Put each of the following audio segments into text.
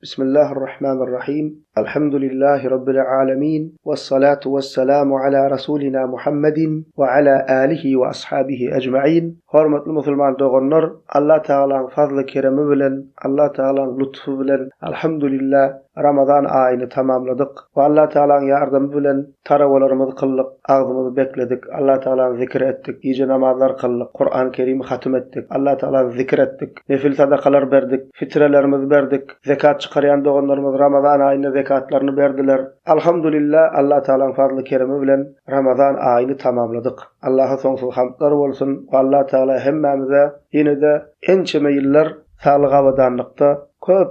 Bismillahirrahmanirrahim. Elhamdülillahi Rabbil alemin. Vessalatu vesselamu ala Rasulina Muhammedin ve ala alihi ve ashabihi ecma'in. Hormatly musulman dogonlar, Allah Teala'nın fazlı keremi bilen, Allah Teala'nın lütfu bilen, elhamdülillah Ramazan ayını tamamladık. Ve Allah Teala'nın yardımı bilen taravalarımızı kıldık, ağzımızı bekledik. Allah Teala'nı zikir ettik, iyice namazlar kıldık, Kur'an-ı Kerim'i hatim ettik. Allah Teala'nı zikir ettik, nefil sadakalar verdik, fitrelerimizi verdik, zekat çıkarayan dogonlarımız Ramazan ayında zekatlarını verdiler. Elhamdülillah Allah Teala'nın fazlı keremi bilen Ramazan ayını tamamladık. Allah'a sonsuz hamdlar olsun. Allah Teala hemmemize yine de ençeme yıllar sağlık abadanlıkta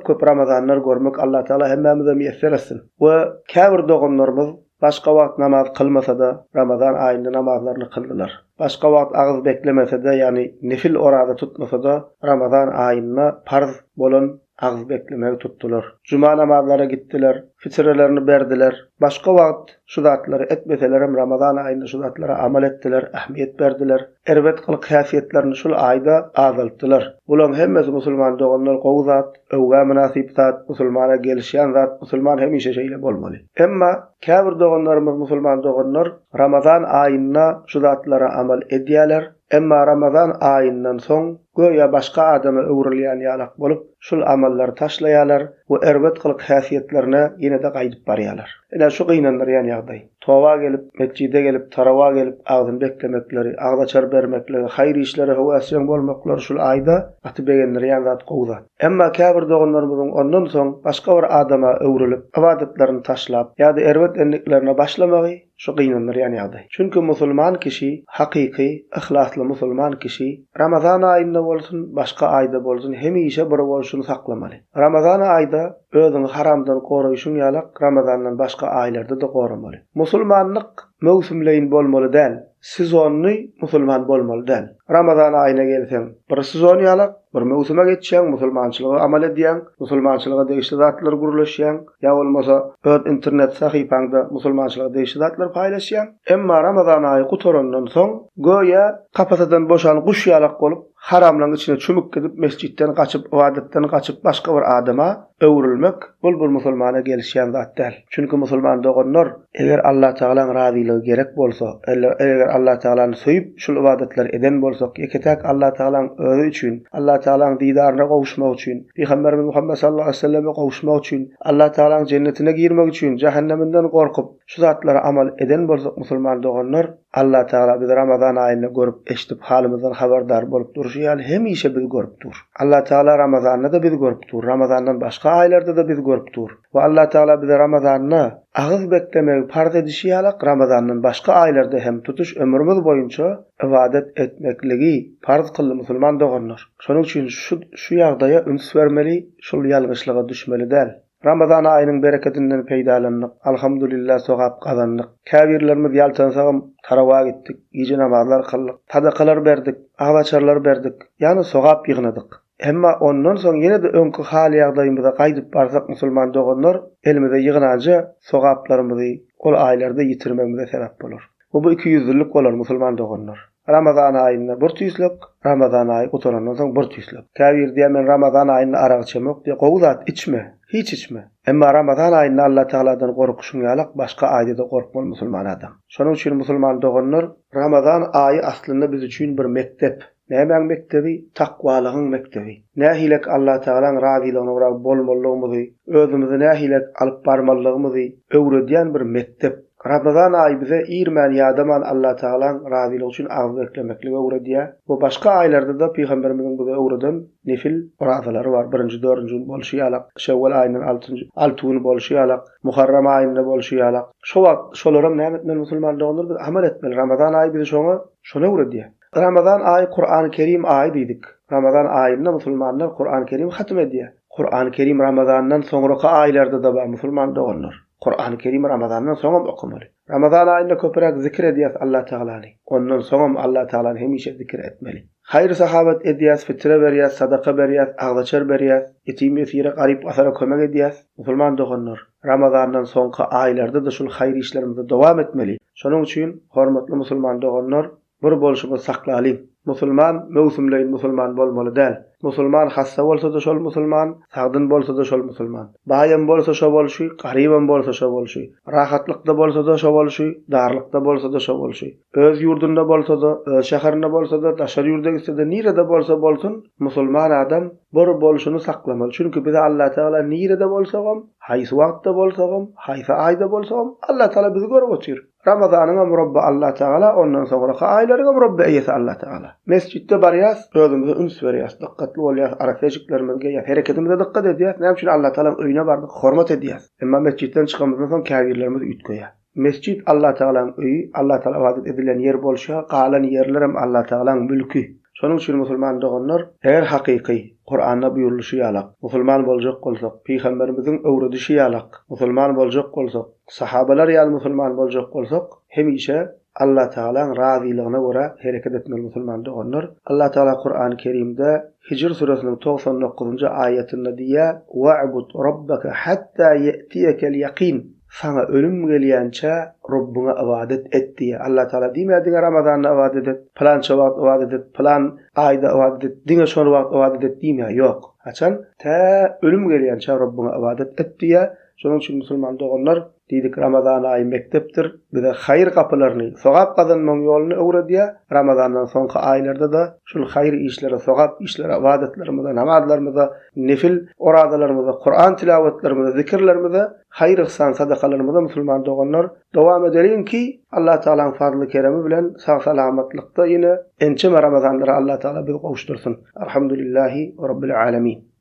köp Ramazanlar görmek Allah Teala hemmemize müyesser etsin. Ve käbir dogonlarımız başka wagt namaz kılmasa da Ramazan ayında namazlarını kıldılar. Başka wagt ağız beklemese de yani nefil orada tutmasa da Ramazan ayına farz bolan ağız beklemeyi tuttular. Cuma namazlara gittiler, fitrelerini verdiler. Başka wagt şu zatları etmeselerim Ramazan ayında şu zatlara amal ettiler, ahmiyet verdiler. Ervet kılık hasiyetlerini şu ayda azalttılar. Bulan hemmesi musulman dogonlar gowy zat, öwga münasip zat, musulmana gelişýän zat, musulman hemişe şeýle bolmaly. Emma käbir dogonlarymyz musulman dogonlar Ramazan ayına şu zatlara amal edýärler. Emma Ramazan ayından soň goýa başga adama öwrilýän ýalak bolup şol amallary taşlaýarlar we erwet kılık hasiyetlerine ýene de gaýdyp barýarlar. Ene şu gynanýan ýagdaý. Towa gelip, mescide gelip, tarawa gelip agzyn beklemekleri, agzaçar bermekleri, haýry işlere howasyn bolmaklary şol aýda aty begenleri ýa-da gowda. Emma käbir dogonlarymyzyň ondan soň başga bir adama öwrilip, ibadetlerini taşlap ýa-da erwet enliklerine başlamagy şu gynanýan ýagdaý. Çünki musulman kişi, hakyky, ihlasly musulman kişi Ramazan ayında bolsun, başga ayda bolsun, hemişe bir bolşuny saklamaly. Ramazan ayda özüňi haramdan goraýşyň ýalak Ramazandan başga aýlarda da goramaly. Musulmanlyk mövsümleýin bolmaly däl, sezonly musulman bolmaly däl. Ramazan aýyna gelseň, bir sezon ýalak, bir mövsüme geçýän, musulmançylyga amal edýän, musulmançylyga degişli zatlar gurulýan, ýa bolmasa öz internet sahypaňda musulmançylyga degişli zatlar paýlaşýan. Emma Ramazan aýy gutorandan soň goýa kapasadan boşan guş ýalak bolup, haramlaryň içine çümük gidip mescitten gaçyp, ibadetden gaçyp başga bir adama öwrülmek bol bir musulmana gelişýän zat däl. Çünki musulman dogonlar eger Allah Teala'nın razyligi gerek bolsa, eger Allah Teala'ny söýüp şol ibadetler eden bolsak, eketek Allah Teala'nın özü üçin, Allah Teala'nın didaryna gowuşmak üçin, Peygamberimiz Muhammed sallallahu aleyhi ve selleme gowuşmak üçin, Allah Teala'nın cennetine girmek üçin, cehenneminden gorkup şu zatlara amal eden bolsak musulman dogonlar, Allah Teala bizi Ramazan aýyny görüp, eşitip halimizden haberdar bolup durýar, hemişe bizi görüp dur. Allah Teala Ramazan'da da bizi görüp dur, Ramazan'dan başga aýlarda da bizi görüp dur. Ve Allah Teala bizi Ramazan'na ağız beklemeyi farz edişi ýalak Ramazan'dan başga aýlarda hem tutuş ömrümüz boyunça ibadet etmekligi farz kıldy musulman dogonlar. Şonuň üçin şu ýagdaýa üns bermeli, şol ýalgyşlyga düşmeli däl. Ramazan aýynyň bereketinden peýdalandyk. Alhamdulillah sogap kazandyk. Käbirlerimiz ýaltansagam tarawa gitdik, iýje namazlar kıldyk, sadakalar berdik, agzaçarlar berdik. Ýani sogap ýygnadyk. Emma ondan soň ýene de öňkü hal ýagdaýymyza gaýdyp barsak musulman dogonlar elimize ýygnança sogaplarymyzy ol aýlarda ýitirmemize sebäp bolar. Bu 200 ýyllyk bolar musulman dogonlar. Ramazan aýyna bir tüýslük, Ramazan aýy oturandan soň bir tüýslük. Käbir diýen Ramazan aýyna araq içmek diýip gowzat içme, hiç içme. Emma Ramazan aýyna Allah Teala'dan gorkuşyň ýalak başga aýda da gorkmaly musulman adam. Şonuň üçin musulman dogonlar Ramazan aýy aslynda biz üçin bir mektep. Näme mektebi? Takwalygyň mektebi. Nähilek Allah Teala'nın razylygyna uğrap bolmalygymyzy, özümizi nähilek alyp barmalygymyzy öwredýän bir mektep. Ramazan aýy bize irmän ýadaman Allah Teala'nın razylygy üçin ağız beklemeklige öwredýär. Bu başga aýlarda da Peygamberimiziň bize öwreden nefil razylary bar. 1-nji, 4-nji bolşýarlar, Şewwal aýynyň 6-nji bolşýarlar, Muharram aýynda bolşýarlar. Şo wagt şolaram näme musulman dogonlar amal etmeli. Ramazan aýy bize şoňa öwredýär. Ramazan aýy Kur'an-ı Kerim aýy diýdik. Ramazan aýynda musulmanlar Kur'an-ı Kerim hatim edýär. Kur'an-ı Kerim Ramazandan soňraky aýlarda da bar musulman dogonlar. Kur'an-ı Kerim Ramazandan soňam okumaly. Ramazan aýynda köpürek zikir edýäs Allah Teala'ny. Ondan soňam Allah Teala'ny hemişe zikir etmeli. Hayır sahabat edýäs, fitre berýäs, sadaka berýäs, agzaçar berýäs, ýetim ýetire garyp asara kömek edýäs. Musulman dogonlar Ramazandan soňky aýlarda da şol haýry işlerimizi dowam etmeli. Şonuň üçin hormatly musulman dogonlar bir bolşumy saklaly. Musulman mevsimleyin musulman bolmaly däl. Musulman hassa bolsa-da şol musulman, sagdyn bolsa-da şol musulman. Baýam bolsa şo bolşy, garyban bolsa şo bolşy. Rahatlykda bolsa-da şo bolşy, darlykda bolsa-da şo bolşy. Öz ýurdunda bolsa-da, öz şäherinde bolsa-da, daşar ýurda gitse-de, nirede bolsa bolsun, musulman adam bir bolşuny saklamaly. Çünki bize Allah Taala nirede bolsagam, haýsy wagtda bolsagam, haýsy aýda bolsagam, Allah Taala bizi görüp otur. Ramazanyň Rabbi Allah Taala, ondan soňra aýlaryň Rabbi eýesi Allah Taala. Mescitde barýas, özümize üns berýäs, dikkatli bolýas, arakeçiklerimizge, ýa hereketimize dikkat edýäs. Näme üçin Allah Taala öýüne bardyk, hormat edýäs. Emma mescitten çykamyzdan soň käbirlerimiz ütgeýär. Mescit Allah Taala'nın öýü, Allah Taala ibadet edilen yer bolşa, galan yerlerim Allah Taala'nın mülkü. Şonuň üçin musulman doganlar, eger hakyky Qur'an'a buyuruluşy ýalak, musulman boljak bolsak, peýgamberimiziň öwredişi ýalak, musulman boljak bolsak, sahabalar ýaly musulman boljak bolsak, hemişe Allah Taala'nın razylygyna görä hereket etmeli musulman doganlar. Allah Taala Qur'an-ı Kerimde Hicr suresinin 99-njy ayetinde diýär: "Wa'bud rabbaka hatta ya'tiyakel yaqin." Sana ölüm gelýänçe Rabbuna ibadet et diye. Allah Taala diýmedi Ramazanda ibadet et, plan çawat ibadet et, plan aýda ibadet et, diňe şol wagt ibadet et diýmä. Ýok. Haçan ta ölüm gelýänçe Rabbuna ibadet et diye. Şonuň üçin musulman doganlar diýdik Ramazan aýy mektepdir. Bize haýr gapylaryny, sowap kazanmaň ýoluny öwrediýär. Ramazandan soňky aýlarda da şol haýr işlere, sowap işlere, ibadetlerimize, namazlarymyza, nefil oradalarymyza, Qur'an tilawatlarymyza, zikirlerimize, haýr ihsan sadakalarymyza musulman doganlar dowam edelim ki Allah Taala'nın fazly keremi bilen sag salamatlikda ýene ençe Ramazanlara Allah Taala bizi gowuştursun. Alhamdulillahi rabbil alamin.